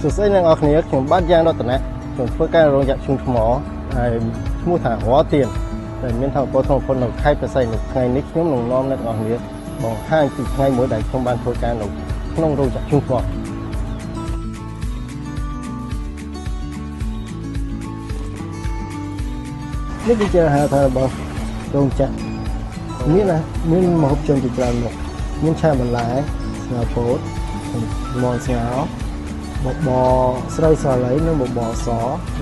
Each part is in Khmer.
សួស្តីអ្នកនរគ្នាខ្ញុំបាទយ៉ាងរតនៈខ្ញុំធ្វើការរោងចក្រឈូងថ្មហើយឈ្មោះថារទៀនដែលមានថាពលធម្មពលនៅខេត្តព្រះសីហនុថ្ងៃនេះខ្ញុំនឹងនាំអ្នកនរគ្នាបង្ហាញពីថ្ងៃមួយដែលខ្ញុំបានធ្វើការនៅក្នុងរោងចក្រឈូងថ្មនេះគឺជាហៅថារបស់រោងចក្រមានម្ហូបចិនជាច្រើនមុខមានឆាបន្លែស្ងោរពោតមាន់ស្ងោរបបរស្រូវសាលីនិងបបរស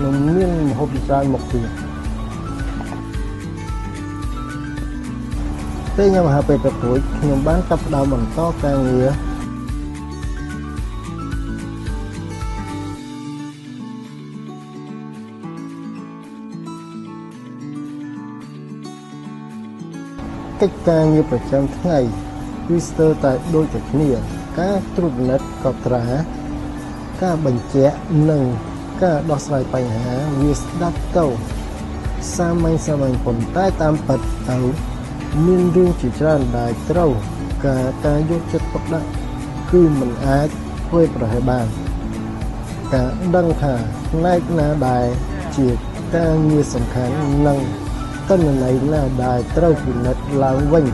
និងមានម្ហូបជាច្រើនមុខទៀតពេលខ្ញុំមកពេលប្រកួតខ្ញុំបានចាប់ផ្ដើមបន្តការងារកិច្ចការងារប្រចាំថ្ងៃគឺស្ទើរតែដូចតែគ្នាការត្រួតពិនិត្យកត់ត្រាការបញ្ជាក់និងការដោះស្រាយបញ្ហាវាស្ដាប់ទៅសាមញ្ញប៉ុន្តែតាមពិតទៅមានរឿងជាច្រើនដែលត្រូវការយកចិត្តទុកដាក់គឺមិនអាចធ្វើប្រហែលបានការដឹងថាផ្នែកណាដែលជាការងារសំខាន់និងទិន្នន័យណាដែលត្រូវពិនិត្យឡើងវិញ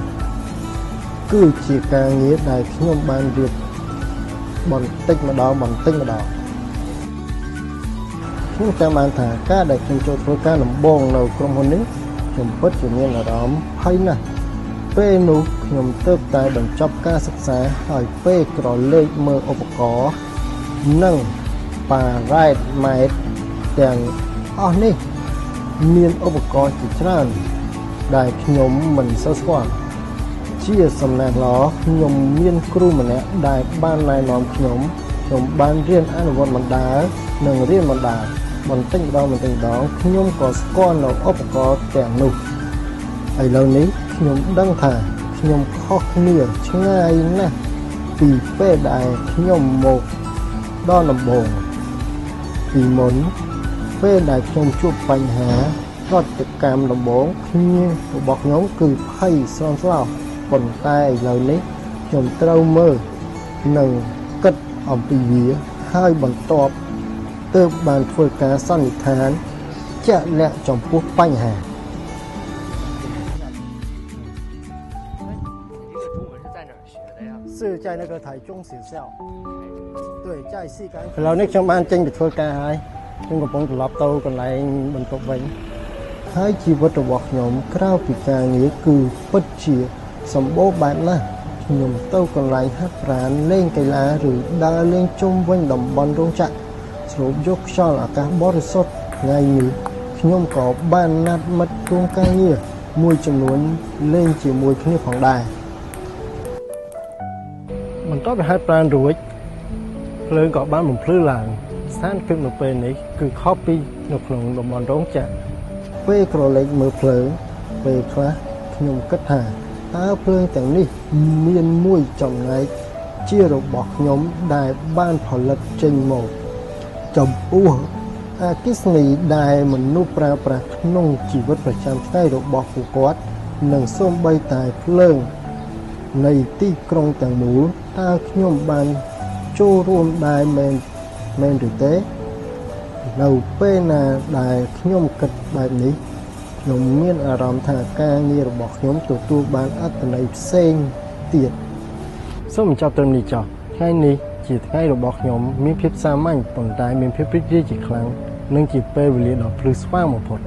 គឺជាការងារដែលខ្ញុំបានរៀបបន្តិចម្ដងខ្ញុំចាំបានថាការដែលខ្ញុំចូលធ្វើការដំបូងនៅក្រុមហ៊ុននេះខ្ញុំពិតជាមានអារម្មណ៍ភ័យណាស់ពេលនោះខ្ញុំទើបតែបញ្ចប់ការសិក្សាហើយពេលក្រឡេកមើលឧបករណ៍និងប៉ារ៉ែតម៉ែត្រទាំងអស់នេះមានឧបករណ៍ជាច្រើនដែលខ្ញុំមិនសូវស្គាល់ជាសំណាងល្អខ្ញុំមានគ្រូម្នាក់ដែលបានណែនាំខ្ញុំបានរៀនអនុវត្តបណ្ដាលនិងរៀនបណ្ដាលបន្តិចម្ដងខ្ញុំក៏ស្គាល់នៅឧបករណ៍ទាំងនោះឥឡូវនេះខ្ញុំដឹងថាខ្ញុំខុសគ្នាឆ្ងាយណាស់ពីពេលដែលខ្ញុំមកដល់ដំបូងពីមុនពេលដែលខ្ញុំជួបបញ្ហាប្រតិកម្មដំបូងរបស់ខ្ញុំគឺភ័យស្លន់ស្លោប៉ុន្តែឥឡូវនេះខ្ញុំត្រូវមើលនិងគិតអំពីវាហើយបន្ទាប់ទើបបានធ្វើការសន្និដ្ឋានជាក់លាក់ចំពោះបញ្ហា是在那个台中学校对在西港ឥឡូវនេះខ្ញុំបានចេញទៅធ្វើការហើយខ្ញុំកំពុងត្រឡប់ទៅកន្លែងបន្ទប់វិញហើយជីវិតរបស់ខ្ញុំក្រៅពីការងារគឺពិតជាសម្បូរបែបណាស់ខ្ញុំទៅកន្លែងហាត់ប្រាណលេងកីឡាឬដើរលេងជុំវិញតំបន់រោងចក្រស្រូបយកខ្យល់អាកាសបរិសុទ្ធថ្ងៃនេះខ្ញុំក៏បានណាត់មិត្តរួមការងារមួយចំនួនលេងជាមួយគ្នាផងដែរបន្ទាប់ពីហាត់ប្រាណរួចភ្លើងក៏បានបំភ្លឺឡើងស្ថានភាពនៅពេលនេះគឺខុសពីនៅក្នុងតំបន់រោងចក្រពេលក្រឡេកមើលភ្លើងពេលខ្លះខ្ញុំគិតថាតើភ្លើងទាំងនេះមានមួយចំណែកជារបស់ខ្ញុំដែលបានផលិតចេញមកចំពោះអគ្គិសនីដែលមនុស្សប្រើប្រាស់ក្នុងជីវិតប្រចាំថ្ងៃរបស់ពួកគាត់និងសូម្បីតែភ្លើងនៃទីក្រុងទាំងមូលតើខ្ញុំបានចូលរួមដែរមែនឬទេនៅពេលណាដែលខ្ញុំគិតបែបនេះខ្ញុំមានអារម្មណ៍ថាការងាររបស់ខ្ញុំទទួលបានអត្ថន័យផ្សេងទៀតសូមបញ្ចប់ត្រឹមនេះចុះថ្ងៃនេះជាថ្ងៃរបស់ខ្ញុំមានភាពសាមញ្ញប៉ុន្តែមានភាពរីករាយជាខ្លាំងនិងជាពេលវេលាដ៏ភ្លឺស្វាងបំផុត